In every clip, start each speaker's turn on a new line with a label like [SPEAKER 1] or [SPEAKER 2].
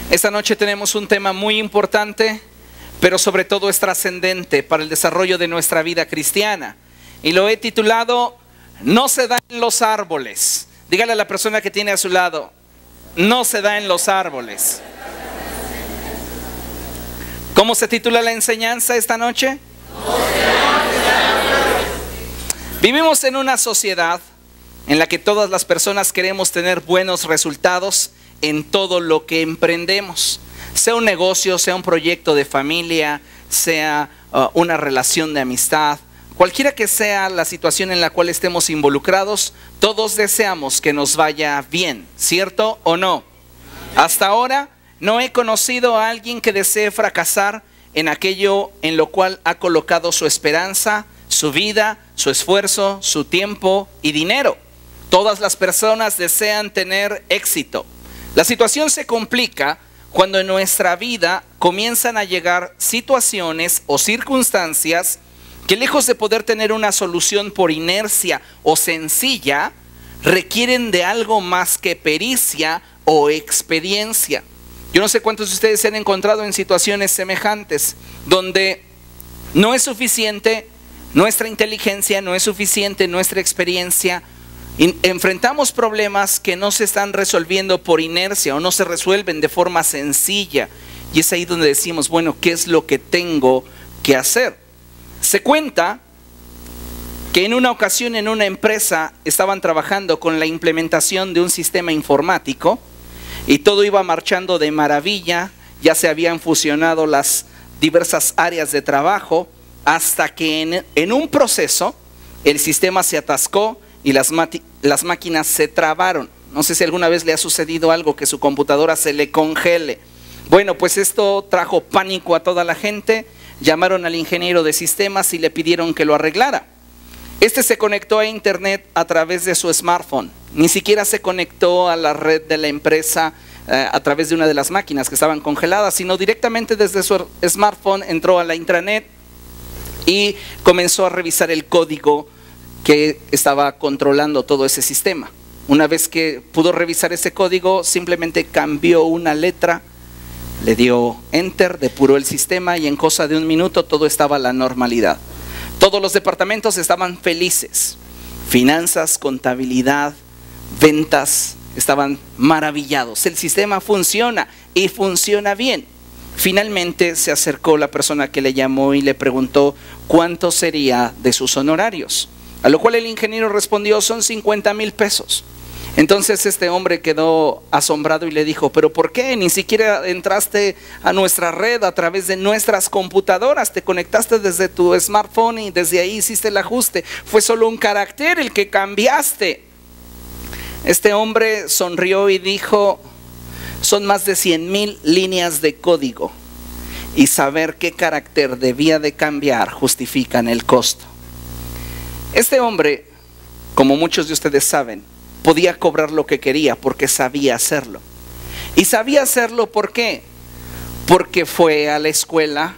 [SPEAKER 1] Esta noche tenemos un tema muy importante, pero sobre todo es trascendente para el desarrollo de nuestra vida cristiana. Y lo he titulado, No se da en los árboles. Dígale a la persona que tiene a su lado, no se da en los árboles. ¿Cómo se titula la enseñanza esta noche? Vivimos en una sociedad en la que todas las personas queremos tener buenos resultados en todo lo que emprendemos. Sea un negocio, sea un proyecto de familia, sea una relación de amistad, cualquiera que sea la situación en la cual estemos involucrados, todos deseamos que nos vaya bien, ¿cierto o no? Hasta ahora no he conocido a alguien que desee fracasar en aquello en lo cual ha colocado su esperanza, su vida, su esfuerzo, su tiempo y dinero. Todas las personas desean tener éxito. La situación se complica cuando en nuestra vida comienzan a llegar situaciones o circunstancias que, lejos de poder tener una solución por inercia o sencilla, requieren de algo más que pericia o experiencia. Yo no sé cuántos de ustedes se han encontrado en situaciones semejantes, donde no es suficiente nuestra inteligencia, no es suficiente nuestra experiencia. Enfrentamos problemas que no se están resolviendo por inercia o no se resuelven de forma sencilla. Y es ahí donde decimos, bueno, ¿qué es lo que tengo que hacer? Se cuenta que en una ocasión en una empresa estaban trabajando con la implementación de un sistema informático y todo iba marchando de maravilla. Ya se habían fusionado las diversas áreas de trabajo hasta que en un proceso el sistema se atascó y las máquinas se trabaron. No sé si alguna vez le ha sucedido algo, que su computadora se le congele. Bueno, pues esto trajo pánico a toda la gente. Llamaron al ingeniero de sistemas y le pidieron que lo arreglara. Este se conectó a internet a través de su smartphone. Ni siquiera se conectó a la red de la empresa a través de una de las máquinas que estaban congeladas, sino directamente desde su smartphone entró a la intranet y comenzó a revisar el código que estaba controlando todo ese sistema. Una vez que pudo revisar ese código, simplemente cambió una letra, le dio enter, depuró el sistema y en cosa de un minuto todo estaba a la normalidad. Todos los departamentos estaban felices. Finanzas, contabilidad, ventas, estaban maravillados. El sistema funciona y funciona bien. Finalmente se acercó la persona que le llamó y le preguntó cuánto sería de sus honorarios. A lo cual el ingeniero respondió, son 50,000 pesos. Entonces este hombre quedó asombrado y le dijo, ¿pero por qué? Ni siquiera entraste a nuestra red a través de nuestras computadoras, te conectaste desde tu smartphone y desde ahí hiciste el ajuste. Fue solo un carácter el que cambiaste. Este hombre sonrió y dijo, son más de 100,000 líneas de código y saber qué carácter debía de cambiar justifican el costo. Este hombre, como muchos de ustedes saben, podía cobrar lo que quería porque sabía hacerlo. Y sabía hacerlo ¿por qué? Porque fue a la escuela,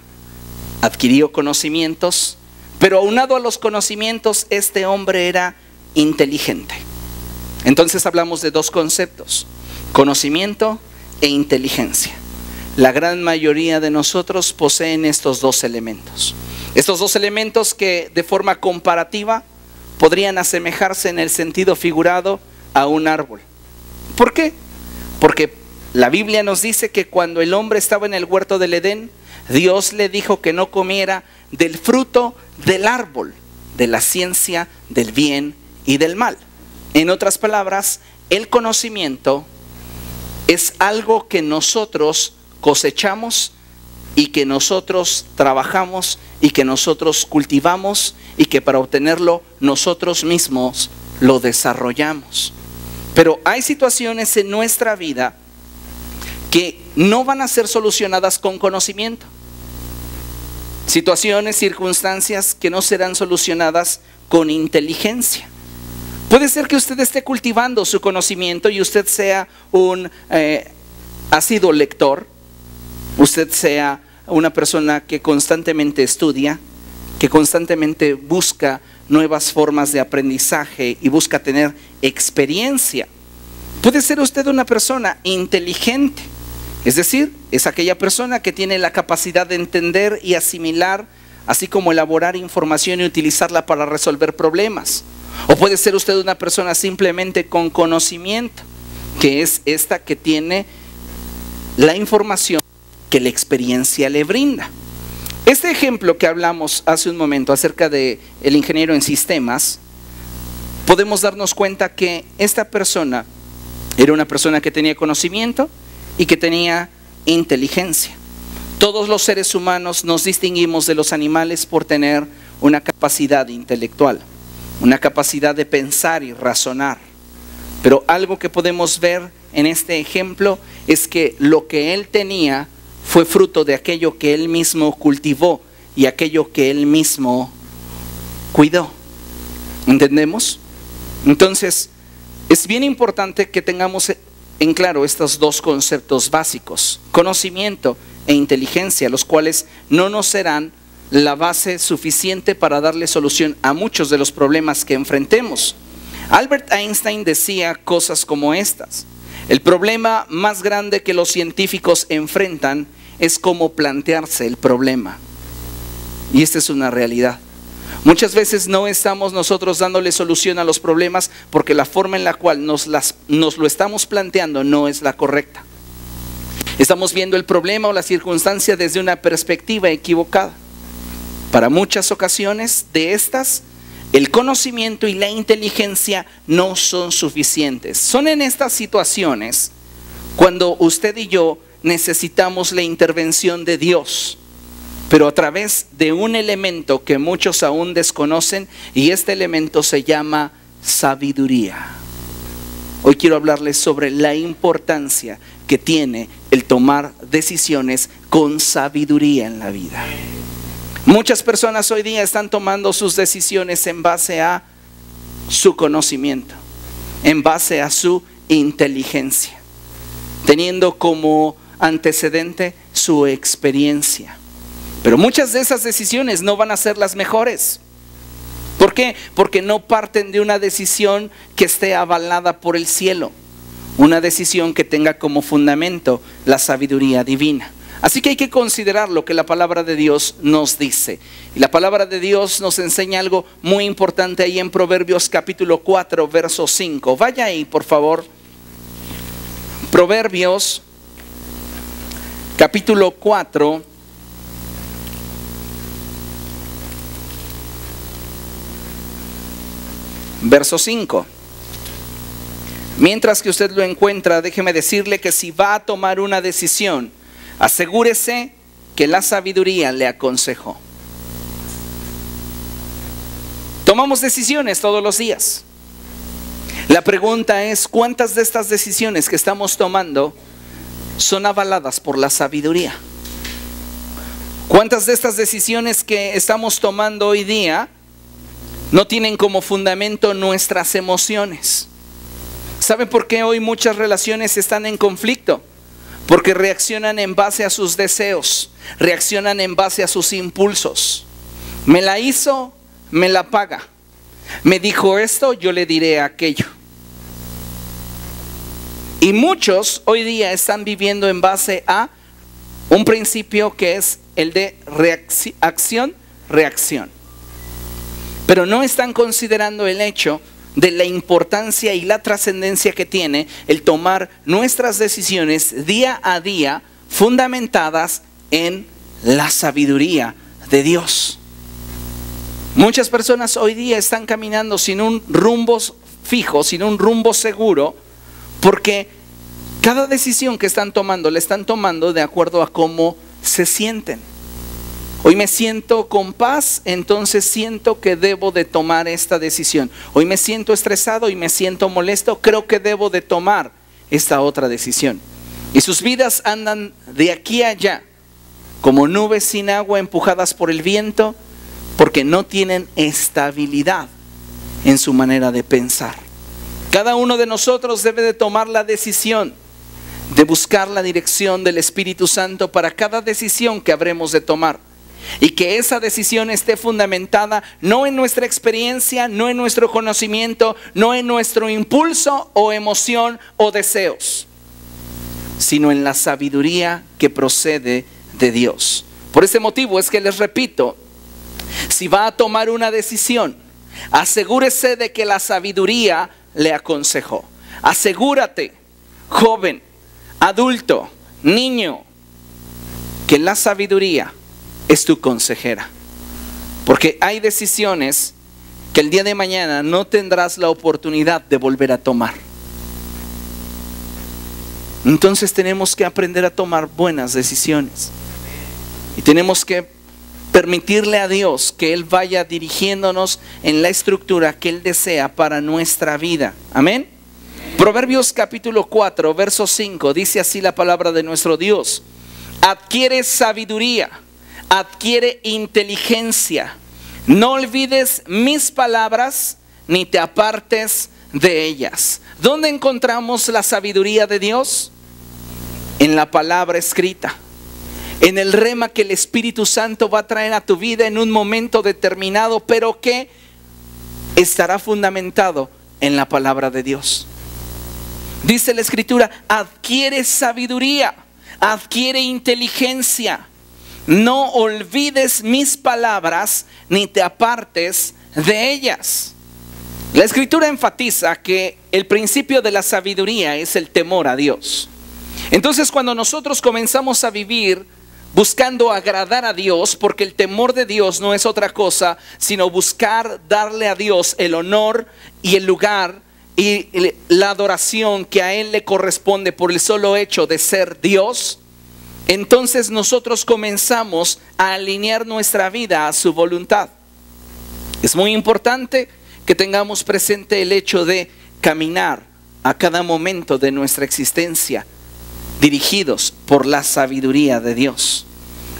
[SPEAKER 1] adquirió conocimientos, pero aunado a los conocimientos, este hombre era inteligente. Entonces hablamos de dos conceptos, conocimiento e inteligencia. La gran mayoría de nosotros poseen estos dos elementos. Estos dos elementos que de forma comparativa podrían asemejarse en el sentido figurado a un árbol. ¿Por qué? Porque la Biblia nos dice que cuando el hombre estaba en el huerto del Edén, Dios le dijo que no comiera del fruto del árbol, de la ciencia del bien y del mal. En otras palabras, el conocimiento es algo que nosotros cosechamos y que nosotros trabajamos y que nosotros cultivamos y que para obtenerlo nosotros mismos lo desarrollamos. Pero hay situaciones en nuestra vida que no van a ser solucionadas con conocimiento. Situaciones, circunstancias que no serán solucionadas con inteligencia. Puede ser que usted esté cultivando su conocimiento y usted sea un ácido lector, usted sea una persona que constantemente estudia, que constantemente busca nuevas formas de aprendizaje y busca tener experiencia. Puede ser usted una persona inteligente, Es decir, es aquella persona que tiene la capacidad de entender y asimilar, así como elaborar información y utilizarla para resolver problemas. O puede ser usted una persona simplemente con conocimiento, que es esta que tiene la información que la experiencia le brinda. Este ejemplo que hablamos hace un momento acerca del ingeniero en sistemas, podemos darnos cuenta que esta persona era una persona que tenía conocimiento y que tenía inteligencia. Todos los seres humanos nos distinguimos de los animales por tener una capacidad intelectual, una capacidad de pensar y razonar. Pero algo que podemos ver en este ejemplo es que lo que él tenía fue fruto de aquello que él mismo cultivó y aquello que él mismo cuidó. ¿Entendemos? Entonces, es bien importante que tengamos en claro estos dos conceptos básicos, conocimiento e inteligencia, los cuales no nos serán la base suficiente para darle solución a muchos de los problemas que enfrentemos. Albert Einstein decía cosas como estas: el problema más grande que los científicos enfrentan es cómo plantearse el problema. Y esta es una realidad. Muchas veces no estamos nosotros dándole solución a los problemas porque la forma en la cual nos lo estamos planteando no es la correcta. Estamos viendo el problema o la circunstancia desde una perspectiva equivocada. Para muchas ocasiones de estas, el conocimiento y la inteligencia no son suficientes. Son en estas situaciones cuando usted y yo necesitamos la intervención de Dios, pero a través de un elemento que muchos aún desconocen, y este elemento se llama sabiduría. Hoy quiero hablarles sobre la importancia que tiene el tomar decisiones con sabiduría en la vida. Muchas personas hoy día están tomando sus decisiones en base a su conocimiento, en base a su inteligencia, teniendo como antecedente su experiencia. Pero muchas de esas decisiones no van a ser las mejores. ¿Por qué? Porque no parten de una decisión que esté avalada por el cielo, una decisión que tenga como fundamento la sabiduría divina. Así que hay que considerar lo que la palabra de Dios nos dice. Y la palabra de Dios nos enseña algo muy importante ahí en Proverbios capítulo 4, verso 5. Vaya ahí, por favor. Proverbios capítulo 4, verso 5. Mientras que usted lo encuentra, déjeme decirle que si va a tomar una decisión, asegúrese que la sabiduría le aconsejó. Tomamos decisiones todos los días. La pregunta es, ¿cuántas de estas decisiones que estamos tomando son avaladas por la sabiduría? ¿Cuántas de estas decisiones que estamos tomando hoy día no tienen como fundamento nuestras emociones? ¿Sabe por qué hoy muchas relaciones están en conflicto? Porque reaccionan en base a sus deseos, reaccionan en base a sus impulsos. Me la hizo, me la paga. Me dijo esto, yo le diré aquello. Y muchos hoy día están viviendo en base a un principio que es el de acción-reacción. Pero no están considerando el hecho de la importancia y la trascendencia que tiene el tomar nuestras decisiones día a día fundamentadas en la sabiduría de Dios. Muchas personas hoy día están caminando sin un rumbo fijo, sin un rumbo seguro, porque cada decisión que están tomando, la están tomando de acuerdo a cómo se sienten. Hoy me siento con paz, entonces siento que debo de tomar esta decisión. Hoy me siento estresado y me siento molesto, creo que debo de tomar esta otra decisión. Y sus vidas andan de aquí a allá, como nubes sin agua empujadas por el viento, porque no tienen estabilidad en su manera de pensar. Cada uno de nosotros debe de tomar la decisión de buscar la dirección del Espíritu Santo para cada decisión que habremos de tomar. Y que esa decisión esté fundamentada no en nuestra experiencia, no en nuestro conocimiento, no en nuestro impulso o emoción o deseos. sino en la sabiduría que procede de Dios. Por ese motivo es que les repito, si va a tomar una decisión, asegúrese de que la sabiduría le aconsejó. Asegúrate, joven, adulto, niño, que la sabiduría es tu consejera. Porque hay decisiones que el día de mañana no tendrás la oportunidad de volver a tomar. Entonces tenemos que aprender a tomar buenas decisiones. Y tenemos que permitirle a Dios que Él vaya dirigiéndonos en la estructura que Él desea para nuestra vida. Amén. Proverbios capítulo 4, verso 5, dice así la palabra de nuestro Dios: adquiere sabiduría, adquiere inteligencia, no olvides mis palabras, ni te apartes de ellas. ¿Dónde encontramos la sabiduría de Dios? En la palabra escrita, en el rema que el Espíritu Santo va a traer a tu vida en un momento determinado, pero que estará fundamentado en la palabra de Dios. Dice la Escritura: adquiere sabiduría, adquiere inteligencia, no olvides mis palabras, ni te apartes de ellas. La Escritura enfatiza que el principio de la sabiduría es el temor a Dios. Entonces, cuando nosotros comenzamos a vivir buscando agradar a Dios, porque el temor de Dios no es otra cosa sino buscar darle a Dios el honor y el lugar y la adoración que a Él le corresponde por el solo hecho de ser Dios, entonces nosotros comenzamos a alinear nuestra vida a su voluntad. Es muy importante que tengamos presente el hecho de caminar a cada momento de nuestra existencia dirigidos por la sabiduría de Dios.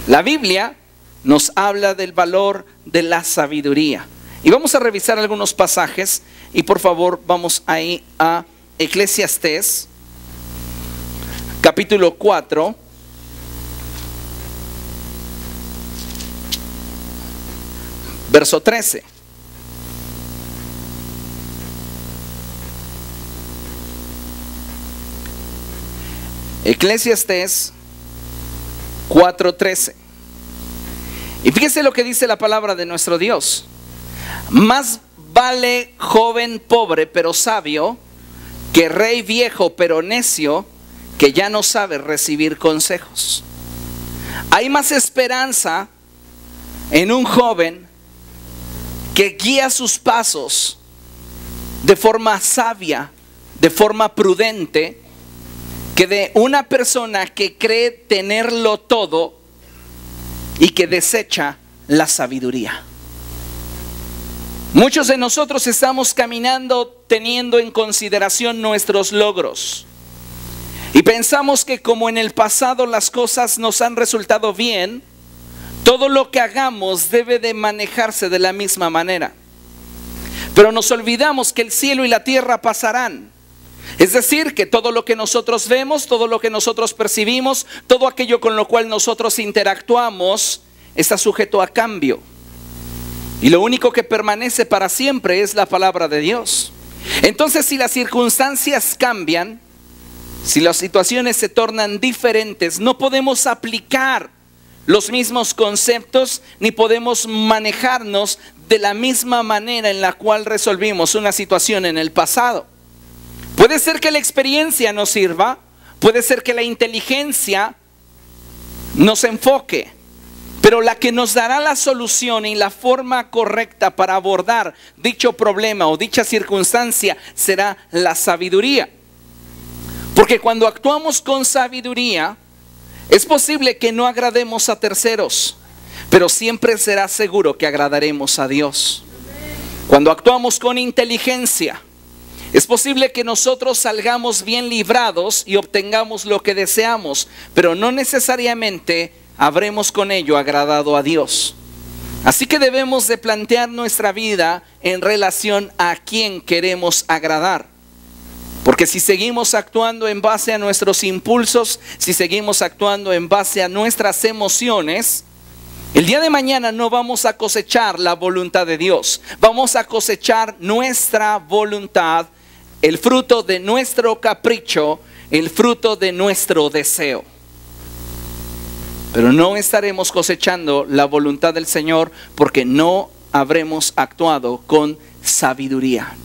[SPEAKER 1] La Biblia nos habla del valor de la sabiduría. Y vamos a revisar algunos pasajes. Y por favor, vamos ahí a Eclesiastés, capítulo 4. Verso 13. Eclesiastés 4:13. Y fíjese lo que dice la palabra de nuestro Dios: más vale joven pobre pero sabio, que rey viejo pero necio, que ya no sabe recibir consejos. Hay más esperanza en un joven que guía sus pasos de forma sabia, de forma prudente, que de una persona que cree tenerlo todo y que desecha la sabiduría. Muchos de nosotros estamos caminando teniendo en consideración nuestros logros y pensamos que como en el pasado las cosas nos han resultado bien, todo lo que hagamos debe de manejarse de la misma manera. Pero nos olvidamos que el cielo y la tierra pasarán. Es decir, que todo lo que nosotros vemos, todo lo que nosotros percibimos, todo aquello con lo cual nosotros interactuamos está sujeto a cambio. Y lo único que permanece para siempre es la palabra de Dios. Entonces, si las circunstancias cambian, si las situaciones se tornan diferentes, no podemos aplicar los mismos conceptos ni podemos manejarnos de la misma manera en la cual resolvimos una situación en el pasado. Puede ser que la experiencia nos sirva, puede ser que la inteligencia nos enfoque, pero la que nos dará la solución y la forma correcta para abordar dicho problema o dicha circunstancia será la sabiduría. Porque cuando actuamos con sabiduría, es posible que no agrademos a terceros, pero siempre será seguro que agradaremos a Dios. Cuando actuamos con inteligencia, es posible que nosotros salgamos bien librados y obtengamos lo que deseamos, pero no necesariamente habremos con ello agradado a Dios. Así que debemos de plantear nuestra vida en relación a quién queremos agradar. Porque si seguimos actuando en base a nuestros impulsos, si seguimos actuando en base a nuestras emociones, el día de mañana no vamos a cosechar la voluntad de Dios. Vamos a cosechar nuestra voluntad, el fruto de nuestro capricho, el fruto de nuestro deseo. Pero no estaremos cosechando la voluntad del Señor porque no habremos actuado con sabiduría.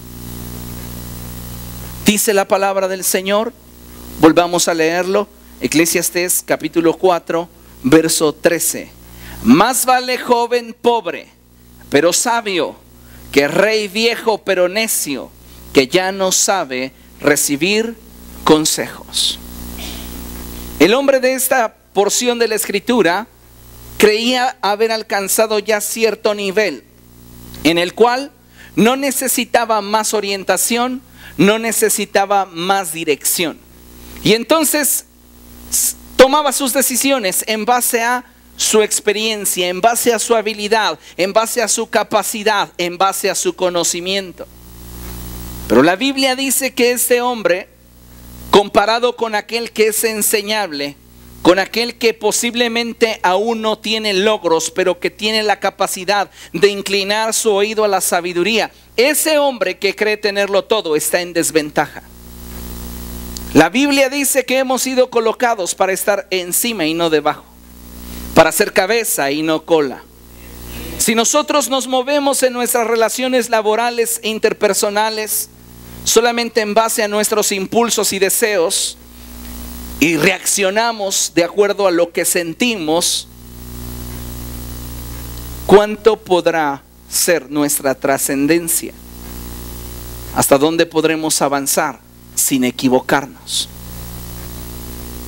[SPEAKER 1] Dice la palabra del Señor, volvamos a leerlo, Eclesiastés capítulo 4, verso 13. Más vale joven pobre, pero sabio, que rey viejo, pero necio, que ya no sabe recibir consejos. El hombre de esta porción de la Escritura creía haber alcanzado ya cierto nivel en el cual no necesitaba más orientación, no necesitaba más dirección. Y entonces tomaba sus decisiones en base a su experiencia, en base a su habilidad, en base a su capacidad, en base a su conocimiento. Pero la Biblia dice que este hombre, comparado con aquel que es enseñable, con aquel que posiblemente aún no tiene logros, pero que tiene la capacidad de inclinar su oído a la sabiduría, ese hombre que cree tenerlo todo está en desventaja. La Biblia dice que hemos sido colocados para estar encima y no debajo, para ser cabeza y no cola. Si nosotros nos movemos en nuestras relaciones laborales e interpersonales solamente en base a nuestros impulsos y deseos, y reaccionamos de acuerdo a lo que sentimos, ¿cuánto podrá ser nuestra trascendencia? ¿Hasta dónde podremos avanzar sin equivocarnos?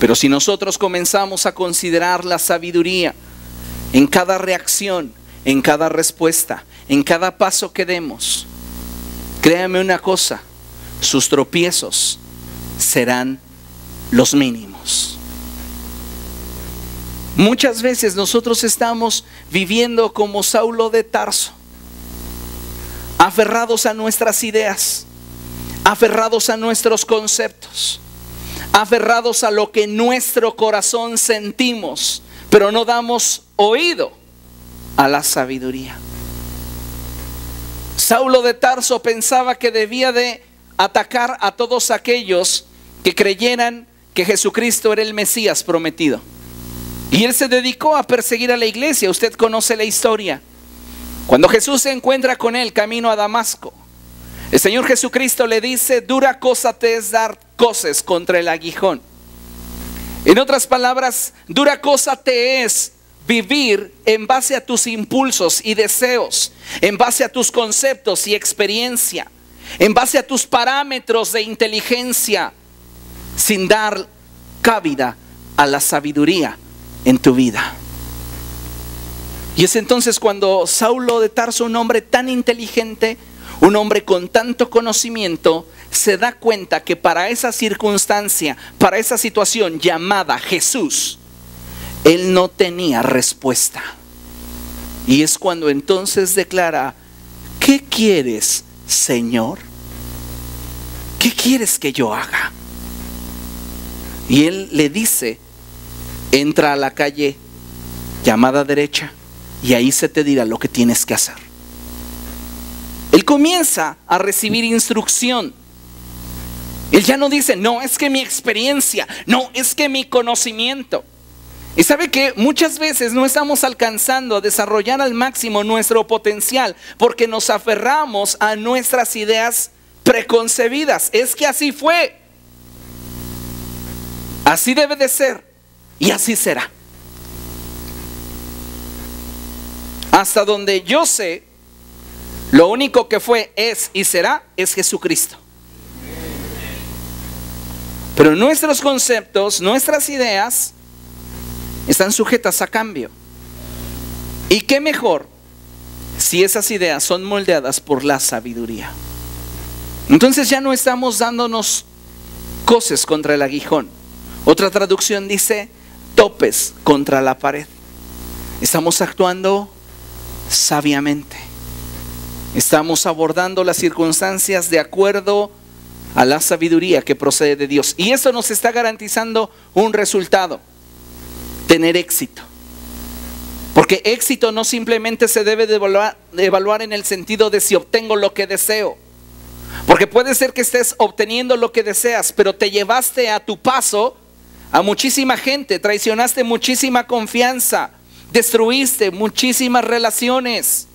[SPEAKER 1] Pero si nosotros comenzamos a considerar la sabiduría en cada reacción, en cada respuesta, en cada paso que demos, créame una cosa, sus tropiezos serán los mínimos. Muchas veces nosotros estamos viviendo como Saulo de Tarso, aferrados a nuestras ideas, aferrados a nuestros conceptos, aferrados a lo que nuestro corazón sentimos, pero no damos oído a la sabiduría. Saulo de Tarso pensaba que debía de atacar a todos aquellos que creyeran que Jesucristo era el Mesías prometido. Y él se dedicó a perseguir a la iglesia. Usted conoce la historia. Cuando Jesús se encuentra con él camino a Damasco, el Señor Jesucristo le dice: dura cosa te es dar coces contra el aguijón. En otras palabras, dura cosa te es vivir en base a tus impulsos y deseos, en base a tus conceptos y experiencia, en base a tus parámetros de inteligencia, sin dar cabida a la sabiduría en tu vida. Y es entonces cuando Saulo de Tarso, un hombre tan inteligente, un hombre con tanto conocimiento, se da cuenta que para esa circunstancia, para esa situación llamada Jesús, él no tenía respuesta. Y es cuando entonces declara: ¿qué quieres, Señor? ¿Qué quieres que yo haga? Y él le dice: entra a la calle llamada derecha y ahí se te dirá lo que tienes que hacer. Él comienza a recibir instrucción. Él ya no dice: no, es que mi experiencia, no, es que mi conocimiento. Y sabe que muchas veces no estamos alcanzando a desarrollar al máximo nuestro potencial porque nos aferramos a nuestras ideas preconcebidas. Es que así fue, así debe de ser y así será. Hasta donde yo sé, lo único que fue, es y será es Jesucristo. Pero nuestros conceptos, nuestras ideas están sujetas a cambio. Y qué mejor si esas ideas son moldeadas por la sabiduría. Entonces ya no estamos dándonos coces contra el aguijón. Otra traducción dice topes contra la pared. Estamos actuando sabiamente. Estamos abordando las circunstancias de acuerdo a la sabiduría que procede de Dios. Y eso nos está garantizando un resultado: tener éxito. Porque éxito no simplemente se debe de evaluar en el sentido de si obtengo lo que deseo. Porque puede ser que estés obteniendo lo que deseas, pero te llevaste a tu paso a muchísima gente, traicionaste muchísima confianza, destruiste muchísimas relaciones.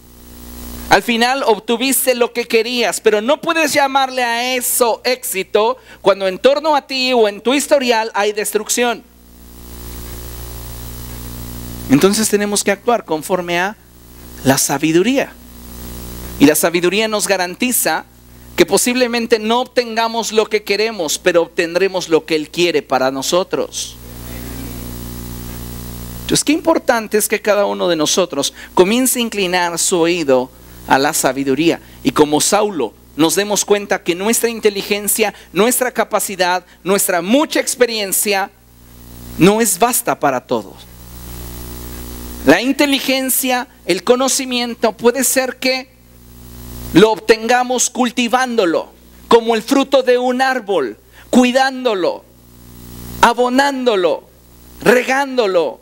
[SPEAKER 1] Al final obtuviste lo que querías, pero no puedes llamarle a eso éxito cuando en torno a ti o en tu historial hay destrucción. Entonces tenemos que actuar conforme a la sabiduría. Y la sabiduría nos garantiza que posiblemente no obtengamos lo que queremos, pero obtendremos lo que Él quiere para nosotros. Entonces, qué importante es que cada uno de nosotros comience a inclinar su oído a la sabiduría. Y como Saulo, nos demos cuenta que nuestra inteligencia, nuestra capacidad, nuestra mucha experiencia no es basta para todos. La inteligencia, el conocimiento puede ser que lo obtengamos cultivándolo, como el fruto de un árbol, cuidándolo, abonándolo, regándolo.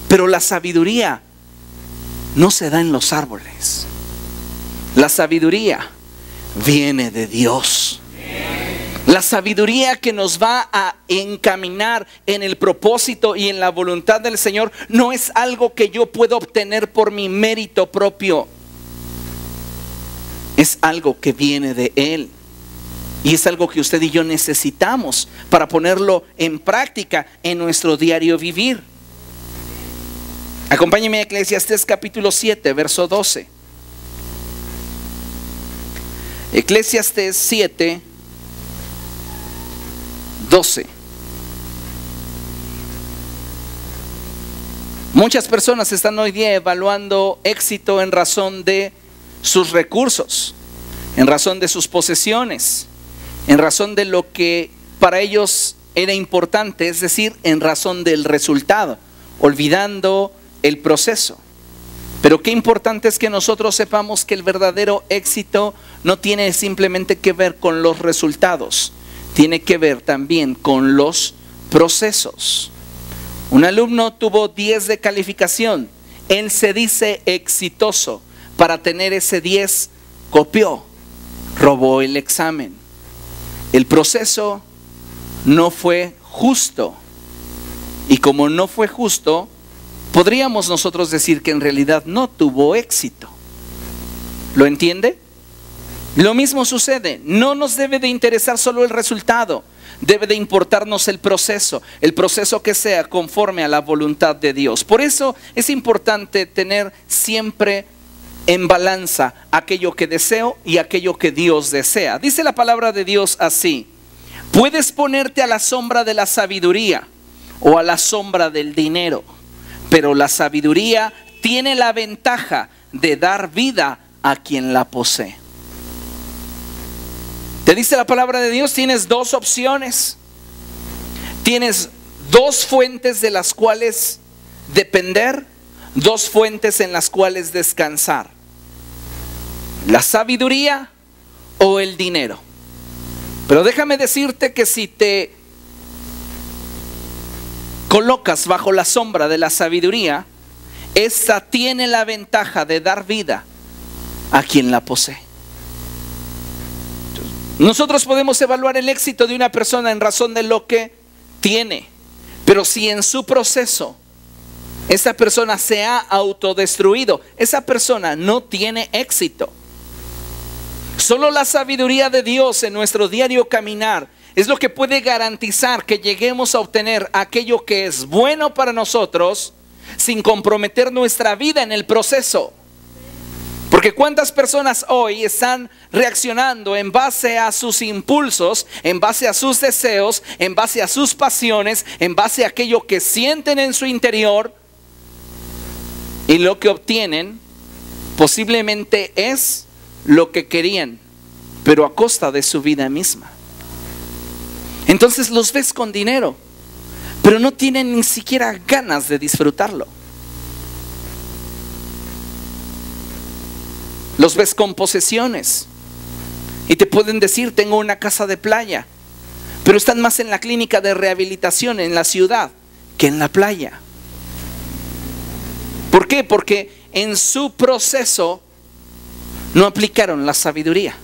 [SPEAKER 1] Pero la sabiduría no se da en los árboles. La sabiduría viene de Dios. La sabiduría que nos va a encaminar en el propósito y en la voluntad del Señor no es algo que yo puedo obtener por mi mérito propio. Es algo que viene de Él. Y es algo que usted y yo necesitamos para ponerlo en práctica en nuestro diario vivir. Acompáñeme a Eclesiastés capítulo 7, verso 12. Eclesiastés 7, 12. Muchas personas están hoy día evaluando éxito en razón de sus recursos, en razón de sus posesiones, en razón de lo que para ellos era importante, es decir, en razón del resultado, olvidando el proceso. Pero qué importante es que nosotros sepamos que el verdadero éxito no tiene simplemente que ver con los resultados, tiene que ver también con los procesos. Un alumno tuvo 10 de calificación, él se dice exitoso. Para tener ese 10, copió, robó el examen. El proceso no fue justo. Y como no fue justo, podríamos nosotros decir que en realidad no tuvo éxito. ¿Lo entiende? Lo mismo sucede. No nos debe de interesar solo el resultado. Debe de importarnos el proceso que sea conforme a la voluntad de Dios. Por eso es importante tener siempre en balanza aquello que deseo y aquello que Dios desea. Dice la palabra de Dios así: puedes ponerte a la sombra de la sabiduría o a la sombra del dinero, pero la sabiduría tiene la ventaja de dar vida a quien la posee. Te dice la palabra de Dios, tienes dos opciones. Tienes dos fuentes de las cuales depender, dos fuentes en las cuales descansar: la sabiduría o el dinero. Pero déjame decirte que si te colocas bajo la sombra de la sabiduría, esta tiene la ventaja de dar vida a quien la posee. Nosotros podemos evaluar el éxito de una persona en razón de lo que tiene, pero si en su proceso esa persona se ha autodestruido, esa persona no tiene éxito. Solo la sabiduría de Dios en nuestro diario caminar es lo que puede garantizar que lleguemos a obtener aquello que es bueno para nosotros sin comprometer nuestra vida en el proceso. Porque cuántas personas hoy están reaccionando en base a sus impulsos, en base a sus deseos, en base a sus pasiones, en base a aquello que sienten en su interior, y lo que obtienen posiblemente es lo que querían, pero a costa de su vida misma. Entonces los ves con dinero, pero no tienen ni siquiera ganas de disfrutarlo. Los ves con posesiones y te pueden decir: tengo una casa de playa, pero están más en la clínica de rehabilitación en la ciudad que en la playa. ¿Por qué? Porque en su proceso no aplicaron la sabiduría.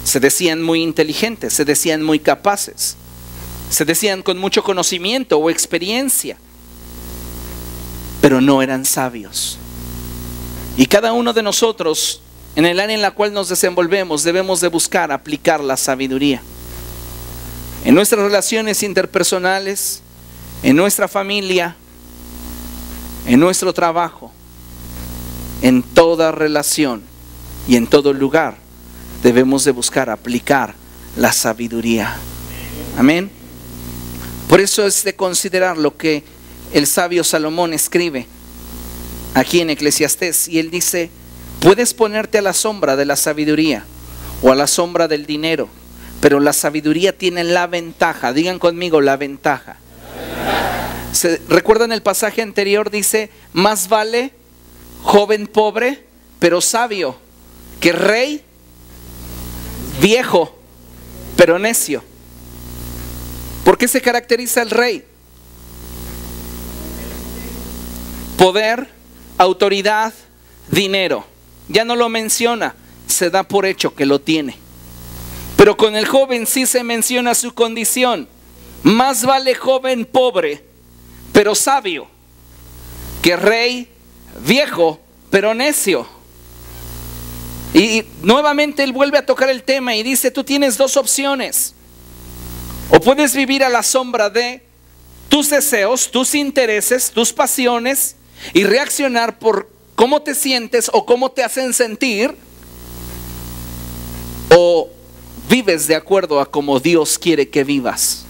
[SPEAKER 1] Se decían muy inteligentes, se decían muy capaces, se decían con mucho conocimiento o experiencia, pero no eran sabios. Y cada uno de nosotros, en el área en la cual nos desenvolvemos, debemos de buscar aplicar la sabiduría. En nuestras relaciones interpersonales, en nuestra familia, en nuestro trabajo, en toda relación y en todo lugar, debemos de buscar aplicar la sabiduría. Amén. Por eso es de considerar lo que el sabio Salomón escribe aquí en Eclesiastés, y él dice: puedes ponerte a la sombra de la sabiduría o a la sombra del dinero, pero la sabiduría tiene la ventaja. Digan conmigo, la ventaja. ¿Recuerdan el pasaje anterior? Dice: más vale joven pobre pero sabio que rey viejo pero necio. ¿Por qué se caracteriza el rey? Poder, autoridad, dinero. Ya no lo menciona, se da por hecho que lo tiene. Pero con el joven sí se menciona su condición. Más vale joven pobre pero sabio que rey viejo pero necio. Y nuevamente él vuelve a tocar el tema y dice: tú tienes dos opciones. O puedes vivir a la sombra de tus deseos, tus intereses, tus pasiones, y reaccionar por cómo te sientes o cómo te hacen sentir, o vives de acuerdo a cómo Dios quiere que vivas.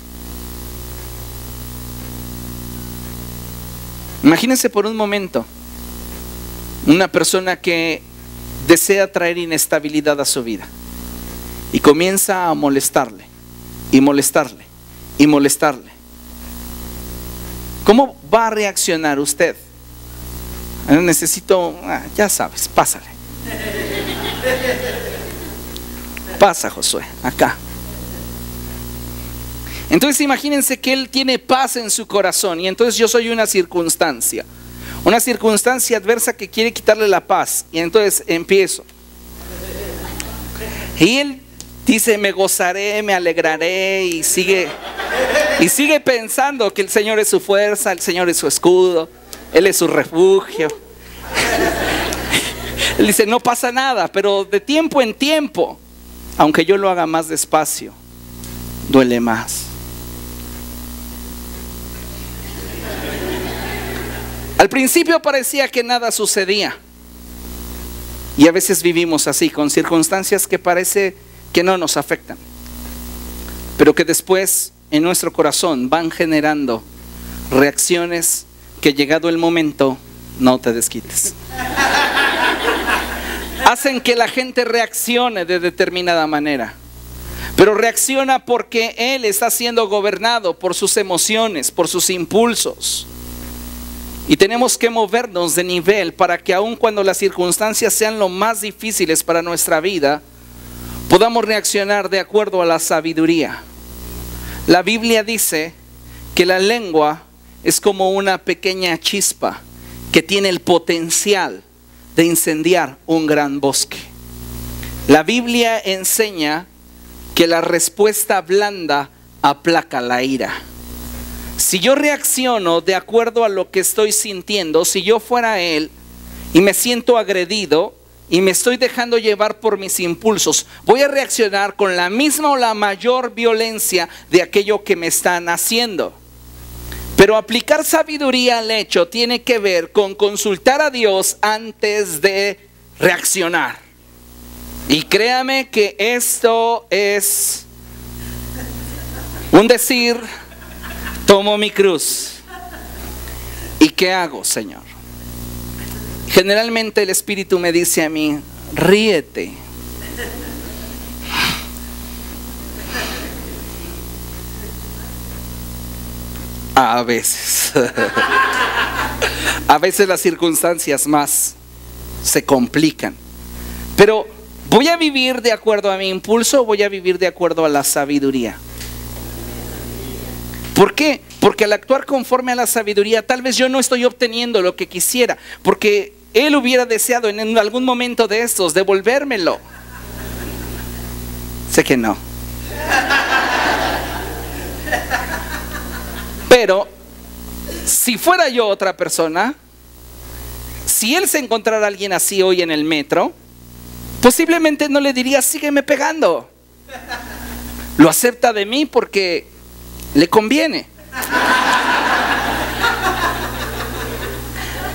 [SPEAKER 1] Imagínense por un momento una persona que desea traer inestabilidad a su vida y comienza a molestarle y molestarle y molestarle. ¿Cómo va a reaccionar usted? Necesito, ya sabes, pásale. Pasa, Josué, acá. Entonces imagínense que él tiene paz en su corazón, y entonces yo soy una circunstancia adversa que quiere quitarle la paz, y entonces empiezo. Y él dice: me gozaré, me alegraré, y sigue pensando que el Señor es su fuerza, el Señor es su escudo, Él es su refugio. Él dice: no pasa nada, pero de tiempo en tiempo, aunque yo lo haga más despacio, duele más. Al principio parecía que nada sucedía, y a veces vivimos así, con circunstancias que parece que no nos afectan, pero que después en nuestro corazón van generando reacciones que, llegado el momento, no te desquites. Hacen que la gente reaccione de determinada manera, pero reacciona porque él está siendo gobernado por sus emociones, por sus impulsos. Y tenemos que movernos de nivel para que, aun cuando las circunstancias sean lo más difíciles para nuestra vida, podamos reaccionar de acuerdo a la sabiduría. La Biblia dice que la lengua es como una pequeña chispa que tiene el potencial de incendiar un gran bosque. La Biblia enseña que la respuesta blanda aplaca la ira. Si yo reacciono de acuerdo a lo que estoy sintiendo, si yo fuera él y me siento agredido y me estoy dejando llevar por mis impulsos, voy a reaccionar con la misma o la mayor violencia de aquello que me están haciendo. Pero aplicar sabiduría al hecho tiene que ver con consultar a Dios antes de reaccionar. Y créame que esto es un decir: tomo mi cruz. ¿Y qué hago, Señor? Generalmente el Espíritu me dice a mí: ríete. A veces. A veces las circunstancias más se complican. Pero ¿voy a vivir de acuerdo a mi impulso o voy a vivir de acuerdo a la sabiduría? ¿Por qué? Porque al actuar conforme a la sabiduría, tal vez yo no estoy obteniendo lo que quisiera, porque él hubiera deseado en algún momento de estos devolvérmelo. Sé que no. Pero si fuera yo otra persona, si él se encontrara a alguien así hoy en el metro, posiblemente no le diría sígueme pegando. Lo acepta de mí porque le conviene.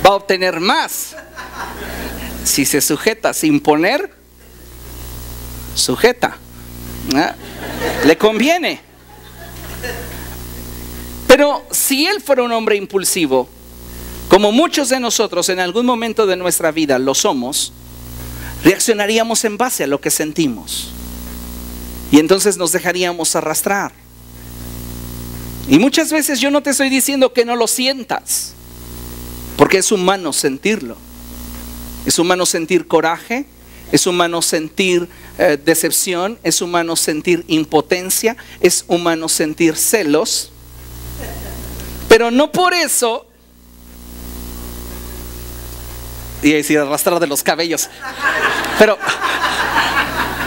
[SPEAKER 1] Va a obtener más. Si se sujeta sin poner, sujeta. Le conviene. Pero si él fuera un hombre impulsivo, como muchos de nosotros en algún momento de nuestra vida lo somos, reaccionaríamos en base a lo que sentimos. Y entonces nos dejaríamos arrastrar. Y muchas veces yo no te estoy diciendo que no lo sientas, porque es humano sentirlo. Es humano sentir coraje, es humano sentir decepción, es humano sentir impotencia, es humano sentir celos. Pero no por eso, y decir arrastrar de los cabellos, pero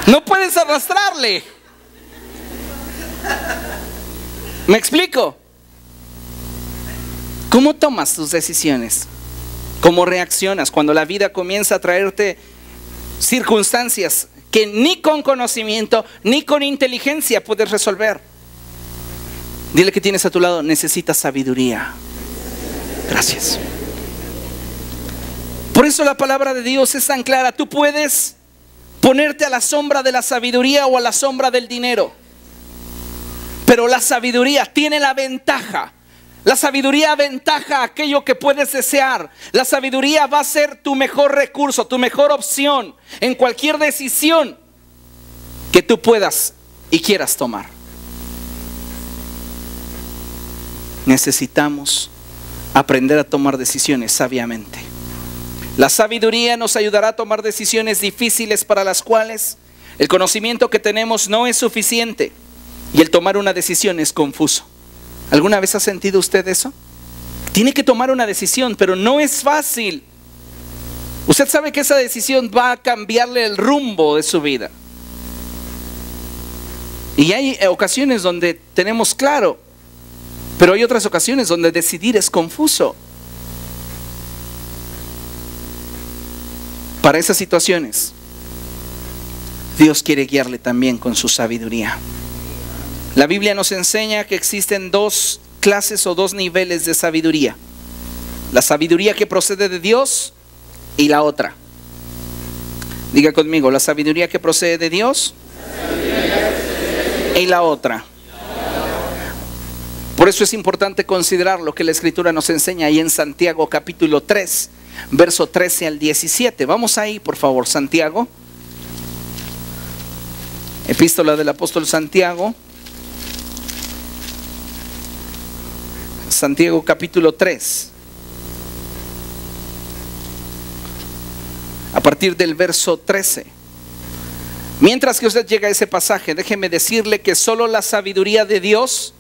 [SPEAKER 1] no puedes arrastrarle. ¿Me explico? ¿Cómo tomas tus decisiones? ¿Cómo reaccionas cuando la vida comienza a traerte circunstancias que ni con conocimiento ni con inteligencia puedes resolver? Dile que tienes a tu lado, necesitas sabiduría. Gracias. Por eso la palabra de Dios es tan clara. Tú puedes ponerte a la sombra de la sabiduría o a la sombra del dinero, pero la sabiduría tiene la ventaja. La sabiduría aventaja aquello que puedes desear. La sabiduría va a ser tu mejor recurso, tu mejor opción en cualquier decisión que tú puedas y quieras tomar. Necesitamos aprender a tomar decisiones sabiamente. La sabiduría nos ayudará a tomar decisiones difíciles para las cuales el conocimiento que tenemos no es suficiente y el tomar una decisión es confuso. ¿Alguna vez ha sentido usted eso? Tiene que tomar una decisión, pero no es fácil. Usted sabe que esa decisión va a cambiarle el rumbo de su vida. Y hay ocasiones donde tenemos claro, pero hay otras ocasiones donde decidir es confuso. Para esas situaciones, Dios quiere guiarle también con su sabiduría. La Biblia nos enseña que existen dos clases o dos niveles de sabiduría. La sabiduría que procede de Dios y la otra. Diga conmigo, la sabiduría que procede de Dios y la otra. Por eso es importante considerar lo que la Escritura nos enseña ahí en Santiago capítulo 3, verso 13 al 17. Vamos ahí, por favor, Santiago. Epístola del apóstol Santiago. Santiago capítulo 3. A partir del verso 13. Mientras que usted llega a ese pasaje, déjeme decirle que solo la sabiduría de Dios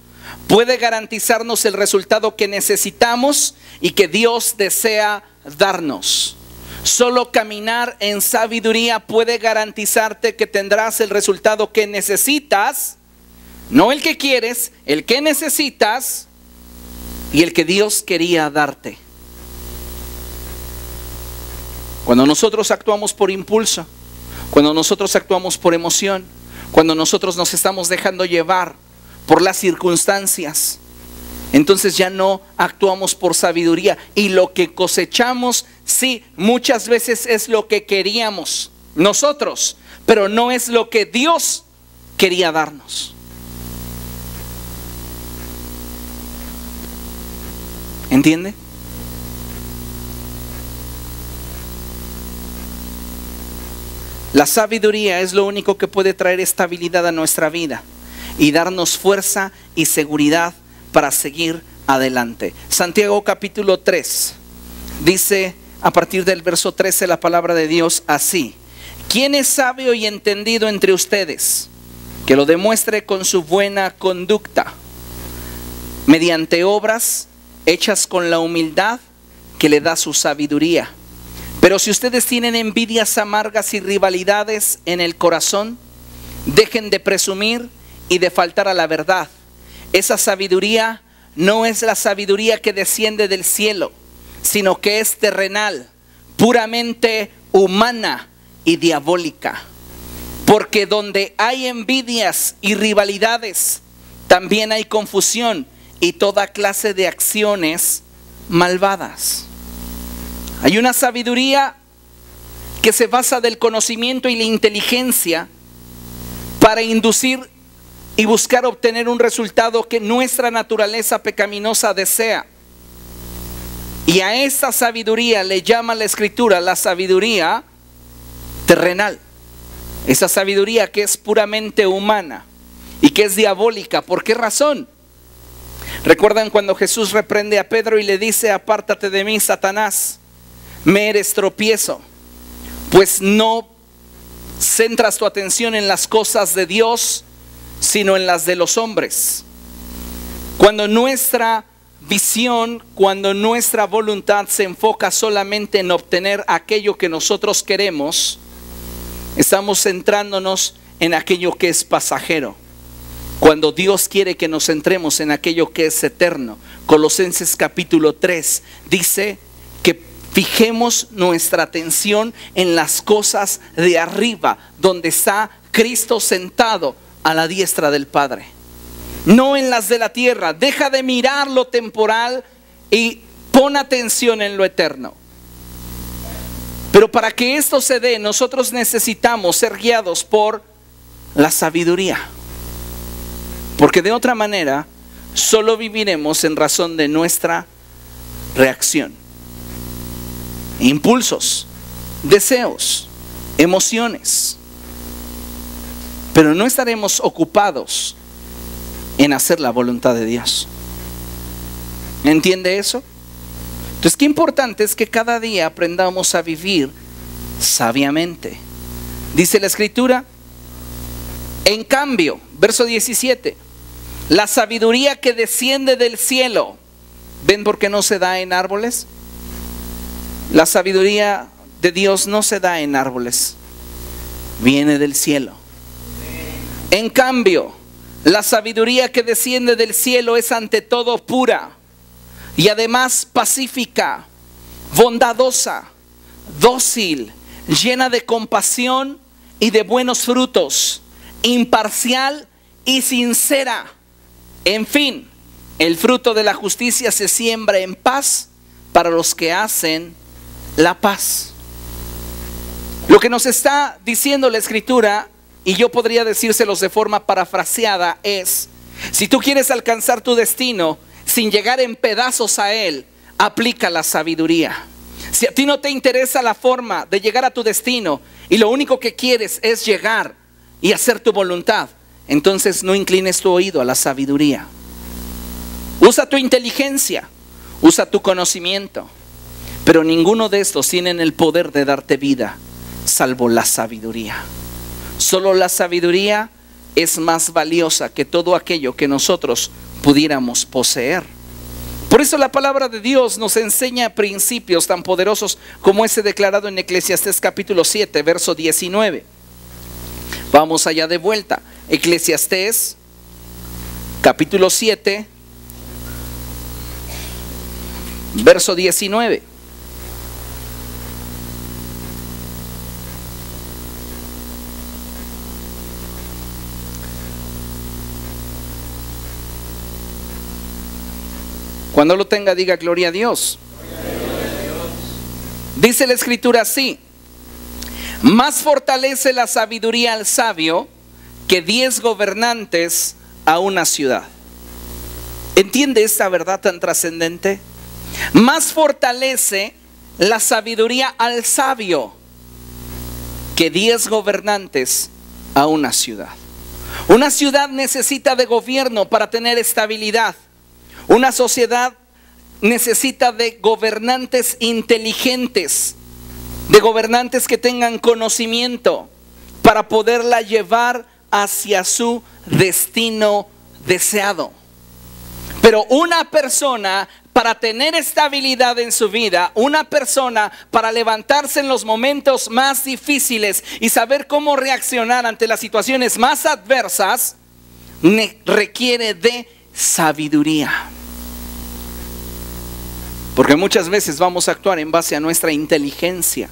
[SPEAKER 1] puede garantizarnos el resultado que necesitamos y que Dios desea darnos. Solo caminar en sabiduría puede garantizarte que tendrás el resultado que necesitas, no el que quieres, el que necesitas y el que Dios quería darte. Cuando nosotros actuamos por impulso, cuando nosotros actuamos por emoción, cuando nosotros nos estamos dejando llevar por las circunstancias, entonces ya no actuamos por sabiduría. Y lo que cosechamos, sí, muchas veces es lo que queríamos nosotros, pero no es lo que Dios quería darnos. ¿Entiende? La sabiduría es lo único que puede traer estabilidad a nuestra vida y darnos fuerza y seguridad para seguir adelante. Santiago capítulo 3 dice a partir del verso 13 la palabra de Dios así: ¿quién es sabio y entendido entre ustedes? Que lo demuestre con su buena conducta, mediante obras hechas con la humildad que le da su sabiduría. Pero si ustedes tienen envidias amargas y rivalidades en el corazón, Dejen de presumir y de faltar a la verdad. Esa sabiduría no es la sabiduría que desciende del cielo, sino que es terrenal, puramente humana y diabólica. Porque donde hay envidias y rivalidades, también hay confusión y toda clase de acciones malvadas. Hay una sabiduría que se basa del conocimiento y la inteligencia para inducir y buscar obtener un resultado que nuestra naturaleza pecaminosa desea. Y a esa sabiduría le llama la Escritura la sabiduría terrenal. Esa sabiduría que es puramente humana y que es diabólica. ¿Por qué razón? ¿Recuerdan cuando Jesús reprende a Pedro y le dice: apártate de mí, Satanás, me eres tropiezo, pues no centras tu atención en las cosas de Dios, sino en las de los hombres? Cuando nuestra visión, cuando nuestra voluntad se enfoca solamente en obtener aquello que nosotros queremos, estamos centrándonos en aquello que es pasajero, cuando Dios quiere que nos centremos en aquello que es eterno. Colosenses capítulo 3 dice que fijemos nuestra atención en las cosas de arriba, donde está Cristo sentado a la diestra del Padre, no en las de la tierra. Deja de mirar lo temporal y pon atención en lo eterno. Pero para que esto se dé, nosotros necesitamos ser guiados por la sabiduría, porque de otra manera solo viviremos en razón de nuestra reacción, impulsos, deseos, emociones, pero no estaremos ocupados en hacer la voluntad de Dios. ¿Entiende eso? Entonces, qué importante es que cada día aprendamos a vivir sabiamente. Dice la Escritura, en cambio, verso 17, la sabiduría que desciende del cielo, ¿ven por qué no se da en árboles? La sabiduría de Dios no se da en árboles, viene del cielo. En cambio, la sabiduría que desciende del cielo es ante todo pura y además pacífica, bondadosa, dócil, llena de compasión y de buenos frutos, imparcial y sincera. En fin, el fruto de la justicia se siembra en paz para los que hacen la paz. Lo que nos está diciendo la Escritura, y yo podría decírselos de forma parafraseada, es: si tú quieres alcanzar tu destino sin llegar en pedazos a él, aplica la sabiduría. Si a ti no te interesa la forma de llegar a tu destino y lo único que quieres es llegar y hacer tu voluntad, entonces no inclines tu oído a la sabiduría. Usa tu inteligencia, usa tu conocimiento, pero ninguno de estos tienen el poder de darte vida, salvo la sabiduría. Solo la sabiduría es más valiosa que todo aquello que nosotros pudiéramos poseer. Por eso la palabra de Dios nos enseña principios tan poderosos como ese declarado en Eclesiastés capítulo 7, verso 19. Vamos allá de vuelta. Eclesiastés capítulo 7, verso 19. Cuando lo tenga, diga gloria a Dios. Dice la Escritura así: más fortalece la sabiduría al sabio que 10 gobernantes a una ciudad. ¿Entiende esta verdad tan trascendente? Más fortalece la sabiduría al sabio que 10 gobernantes a una ciudad. Una ciudad necesita de gobierno para tener estabilidad. Una sociedad necesita de gobernantes inteligentes, de gobernantes que tengan conocimiento para poderla llevar hacia su destino deseado. Pero una persona para tener estabilidad en su vida, una persona para levantarse en los momentos más difíciles y saber cómo reaccionar ante las situaciones más adversas, requiere de sabiduría. Porque muchas veces vamos a actuar en base a nuestra inteligencia.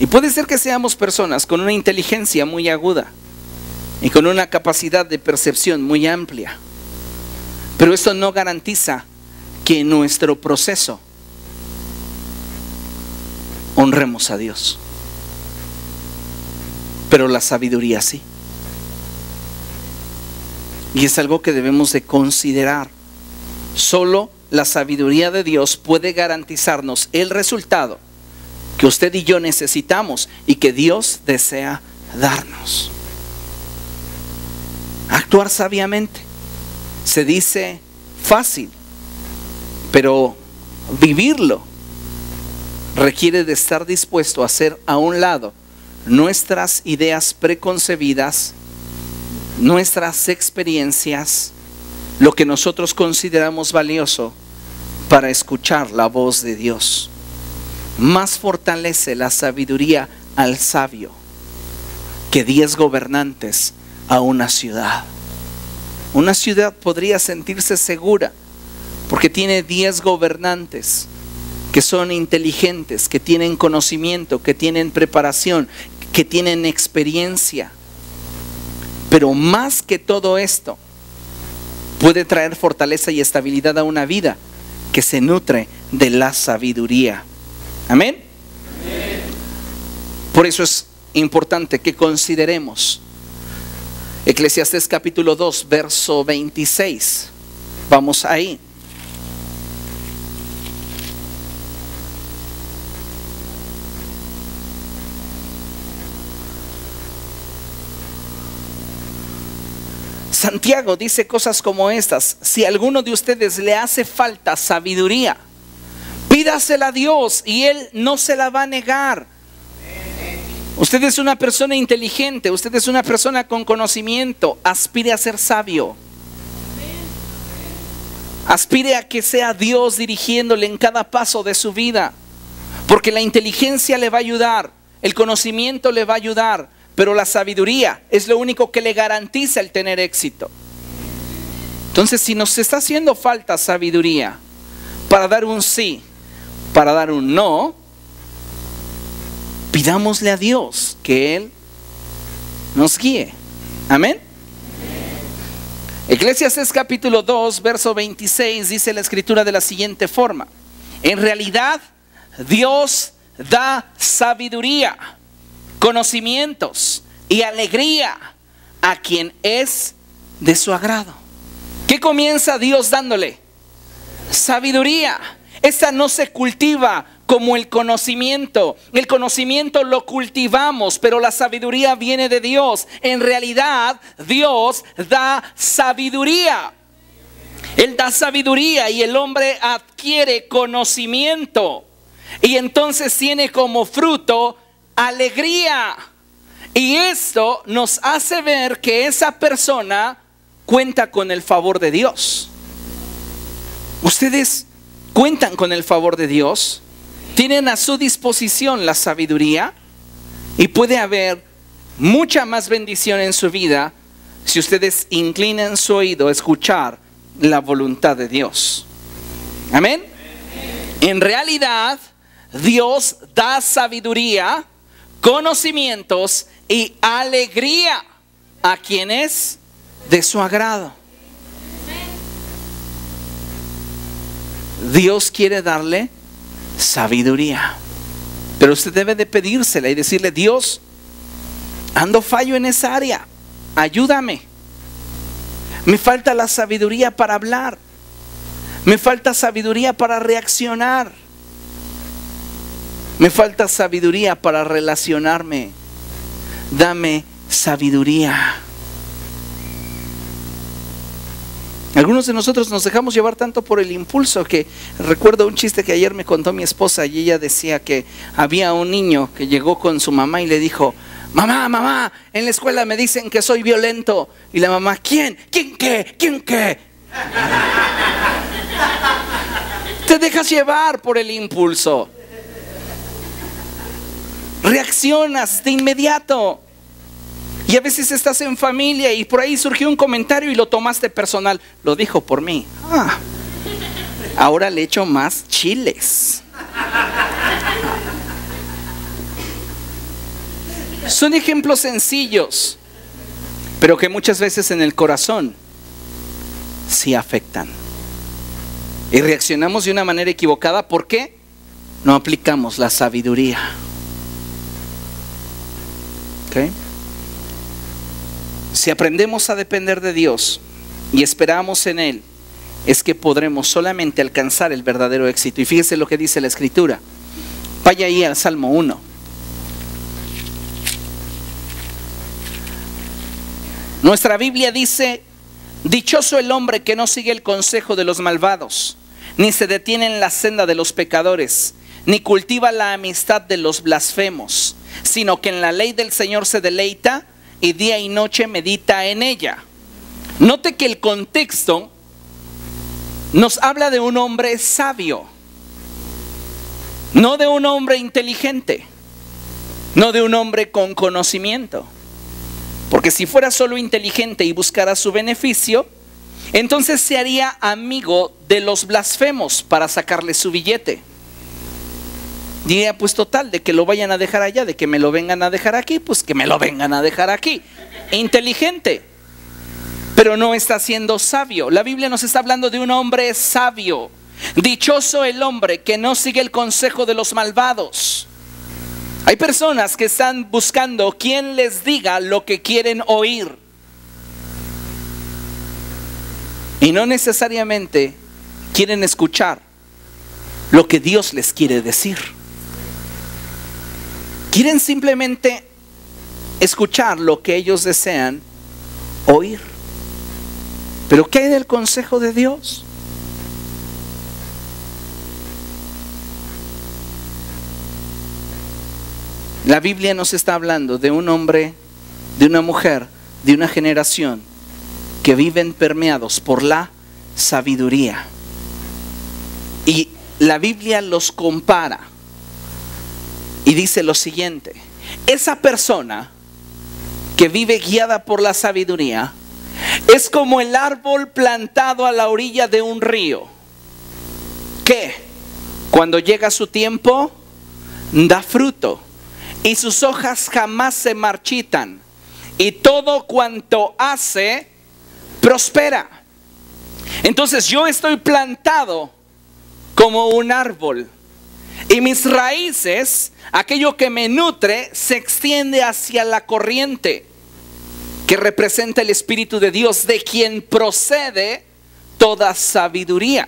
[SPEAKER 1] Y puede ser que seamos personas con una inteligencia muy aguda y con una capacidad de percepción muy amplia. Pero esto no garantiza que en nuestro proceso honremos a Dios. Pero la sabiduría sí. Y es algo que debemos de considerar. Solo la sabiduría de Dios puede garantizarnos el resultado que usted y yo necesitamos y que Dios desea darnos. Actuar sabiamente. Se dice fácil, pero vivirlo requiere de estar dispuesto a hacer a un lado nuestras ideas preconcebidas, nuestras experiencias, lo que nosotros consideramos valioso, para escuchar la voz de Dios. Más fortalece la sabiduría al sabio que 10 gobernantes a una ciudad. Una ciudad podría sentirse segura porque tiene 10 gobernantes que son inteligentes, que tienen conocimiento, que tienen preparación, que tienen experiencia. Pero más que todo esto, puede traer fortaleza y estabilidad a una vida que se nutre de la sabiduría. Amén. Amén. Por eso es importante que consideremos Eclesiastés capítulo 2, verso 26. Vamos ahí. Santiago dice cosas como estas: si a alguno de ustedes le hace falta sabiduría, pídasela a Dios y Él no se la va a negar. Usted es una persona inteligente, usted es una persona con conocimiento, aspire a ser sabio. Aspire a que sea Dios dirigiéndole en cada paso de su vida, porque la inteligencia le va a ayudar, el conocimiento le va a ayudar, pero la sabiduría es lo único que le garantiza el tener éxito. Entonces, si nos está haciendo falta sabiduría para dar un sí, para dar un no, pidámosle a Dios que Él nos guíe. Amén. Eclesiastés capítulo 2, verso 26 dice la escritura de la siguiente forma: en realidad Dios da sabiduría, conocimientos y alegría a quien es de su agrado. ¿Qué comienza Dios dándole? Sabiduría. Esta no se cultiva como el conocimiento. El conocimiento lo cultivamos, pero la sabiduría viene de Dios. En realidad, Dios da sabiduría. Él da sabiduría y el hombre adquiere conocimiento. Y entonces tiene como fruto alegría. Y esto nos hace ver que esa persona cuenta con el favor de Dios. ¿Ustedes cuentan con el favor de Dios? Tienen a su disposición la sabiduría y puede haber mucha más bendición en su vida si ustedes inclinan su oído a escuchar la voluntad de Dios. Amén. En realidad, Dios da sabiduría, conocimientos y alegría a quien es de su agrado. Dios quiere darle sabiduría, pero usted debe de pedírsela y decirle: Dios, ando fallo en esa área, ayúdame. Me falta la sabiduría para hablar, me falta sabiduría para reaccionar, me falta sabiduría para relacionarme. Dame sabiduría. Algunos de nosotros nos dejamos llevar tanto por el impulso que recuerdo un chiste que ayer me contó mi esposa, y ella decía que había un niño que llegó con su mamá y le dijo: mamá, en la escuela me dicen que soy violento. Y la mamá: ¿quién? ¿Quién qué? Te dejas llevar por el impulso. Reaccionas de inmediato. Y a veces estás en familia y por ahí surgió un comentario y lo tomaste personal. Lo dijo por mí. Ahora le echo más chiles. Son ejemplos sencillos, pero que muchas veces en el corazón sí afectan. Y reaccionamos de una manera equivocada. ¿Por qué? No aplicamos la sabiduría. ¿Okay? Si aprendemos a depender de Dios y esperamos en Él, es que podremos solamente alcanzar el verdadero éxito. Y fíjese lo que dice la Escritura. Vaya ahí al Salmo 1. Nuestra Biblia dice: dichoso el hombre que no sigue el consejo de los malvados, ni se detiene en la senda de los pecadores, ni cultiva la amistad de los blasfemos, sino que en la ley del Señor se deleita y día y noche medita en ella. Note que el contexto nos habla de un hombre sabio, no de un hombre inteligente, no de un hombre con conocimiento. Porque si fuera solo inteligente y buscara su beneficio, entonces se haría amigo de los blasfemos para sacarle su billete. Diría, pues total, de que lo vayan a dejar allá, de que me lo vengan a dejar aquí, pues que me lo vengan a dejar aquí. Inteligente, pero no está siendo sabio. La Biblia nos está hablando de un hombre sabio. Dichoso el hombre que no sigue el consejo de los malvados. Hay personas que están buscando quien les diga lo que quieren oír. Y no necesariamente quieren escuchar lo que Dios les quiere decir. Quieren simplemente escuchar lo que ellos desean oír. Pero ¿qué hay del consejo de Dios? La Biblia nos está hablando de un hombre, de una mujer, de una generación que viven permeados por la sabiduría. Y la Biblia los compara y dice lo siguiente: esa persona que vive guiada por la sabiduría es como el árbol plantado a la orilla de un río, que cuando llega su tiempo da fruto y sus hojas jamás se marchitan, y todo cuanto hace prospera. Entonces yo estoy plantado como un árbol, y mis raíces, aquello que me nutre, se extiende hacia la corriente que representa el Espíritu de Dios, de quien procede toda sabiduría.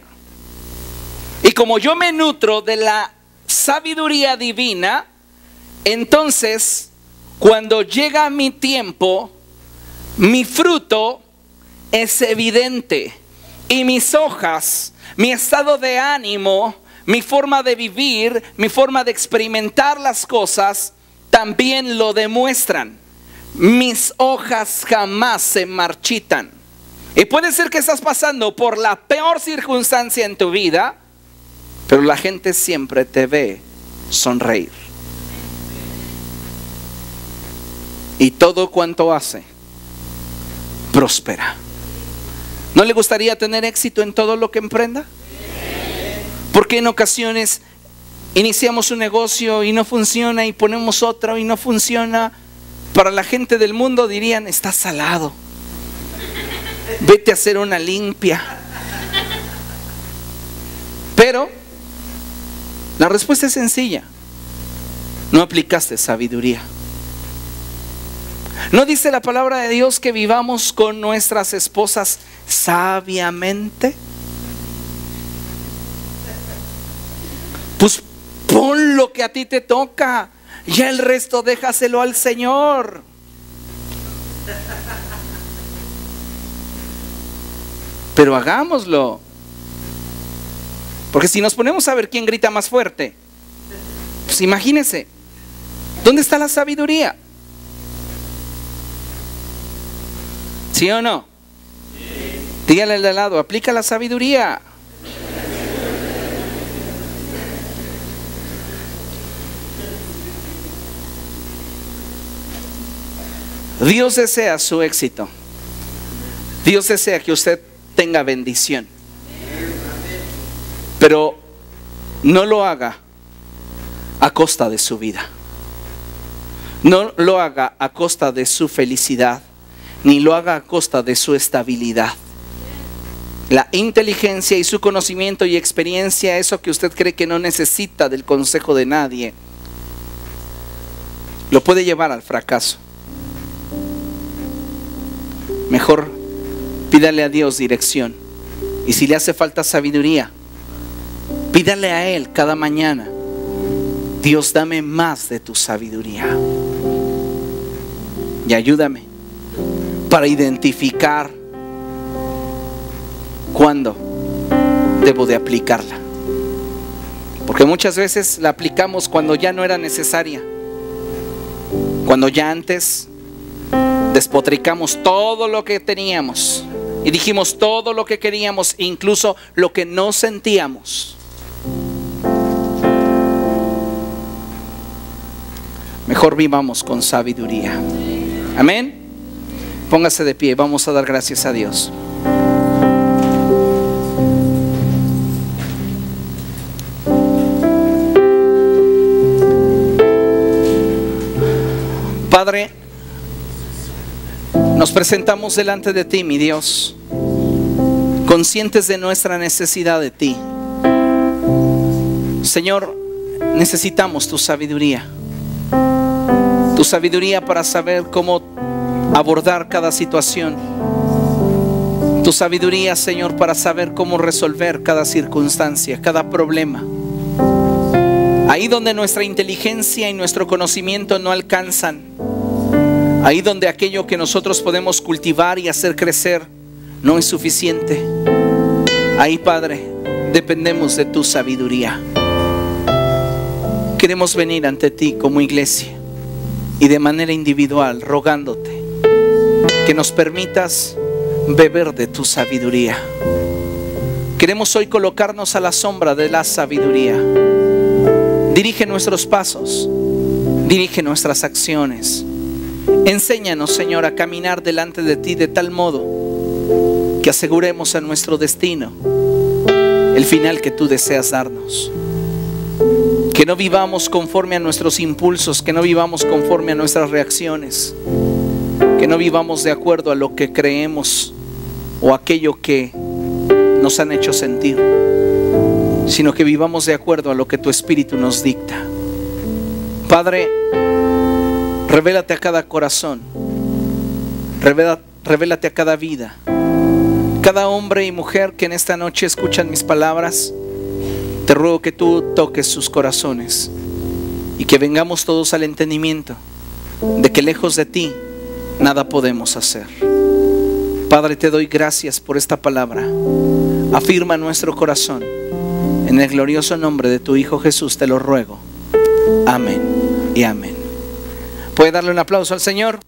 [SPEAKER 1] Y como yo me nutro de la sabiduría divina, entonces cuando llega mi tiempo, mi fruto es evidente, y mis hojas, mi estado de ánimo, mi forma de vivir, mi forma de experimentar las cosas también lo demuestran. Mis hojas jamás se marchitan. Y puede ser que estás pasando por la peor circunstancia en tu vida, pero la gente siempre te ve sonreír. Y todo cuanto hace prospera. ¿No le gustaría tener éxito en todo lo que emprenda? Porque en ocasiones iniciamos un negocio y no funciona, y ponemos otro y no funciona. Para la gente del mundo dirían: estás salado, vete a hacer una limpia. Pero la respuesta es sencilla: no aplicaste sabiduría. ¿No dice la palabra de Dios que vivamos con nuestras esposas sabiamente? Pues pon lo que a ti te toca, ya el resto déjaselo al Señor. Pero hagámoslo. Porque si nos ponemos a ver quién grita más fuerte, pues imagínense, ¿dónde está la sabiduría? ¿Sí o no? Dígale al de al lado, aplica la sabiduría. Dios desea su éxito. Dios desea que usted tenga bendición. Pero no lo haga a costa de su vida. No lo haga a costa de su felicidad, ni lo haga a costa de su estabilidad. La inteligencia y su conocimiento y experiencia, eso que usted cree que no necesita del consejo de nadie, lo puede llevar al fracaso. Mejor pídale a Dios dirección. Y si le hace falta sabiduría, pídale a Él cada mañana: Dios, dame más de tu sabiduría. Y ayúdame para identificar cuándo debo de aplicarla. Porque muchas veces la aplicamos cuando ya no era necesaria. Cuando ya antes despotricamos todo lo que teníamos y dijimos todo lo que queríamos, incluso lo que no sentíamos. Mejor vivamos con sabiduría. Amén. Póngase de pie, vamos a dar gracias a Dios. Padre, nos presentamos delante de ti, mi Dios, conscientes de nuestra necesidad de ti. Señor, necesitamos tu sabiduría para saber cómo abordar cada situación. Tu sabiduría, Señor, para saber cómo resolver cada circunstancia, cada problema. Ahí donde nuestra inteligencia y nuestro conocimiento no alcanzan, ahí donde aquello que nosotros podemos cultivar y hacer crecer no es suficiente, ahí, Padre, dependemos de tu sabiduría. Queremos venir ante ti como iglesia y de manera individual rogándote que nos permitas beber de tu sabiduría. Queremos hoy colocarnos a la sombra de la sabiduría. Dirige nuestros pasos, dirige nuestras acciones. Enséñanos, Señor, a caminar delante de ti de tal modo que aseguremos a nuestro destino el final que tú deseas darnos. Que no vivamos conforme a nuestros impulsos, que no vivamos conforme a nuestras reacciones, que no vivamos de acuerdo a lo que creemos o aquello que nos han hecho sentir, sino que vivamos de acuerdo a lo que tu Espíritu nos dicta. Padre, revélate a cada corazón, revélate a cada vida, cada hombre y mujer que en esta noche escuchan mis palabras. Te ruego que tú toques sus corazones y que vengamos todos al entendimiento de que lejos de ti nada podemos hacer. Padre, te doy gracias por esta palabra. Afirma nuestro corazón. En el glorioso nombre de tu Hijo Jesús te lo ruego. Amén y amén. ¿Puede darle un aplauso al Señor?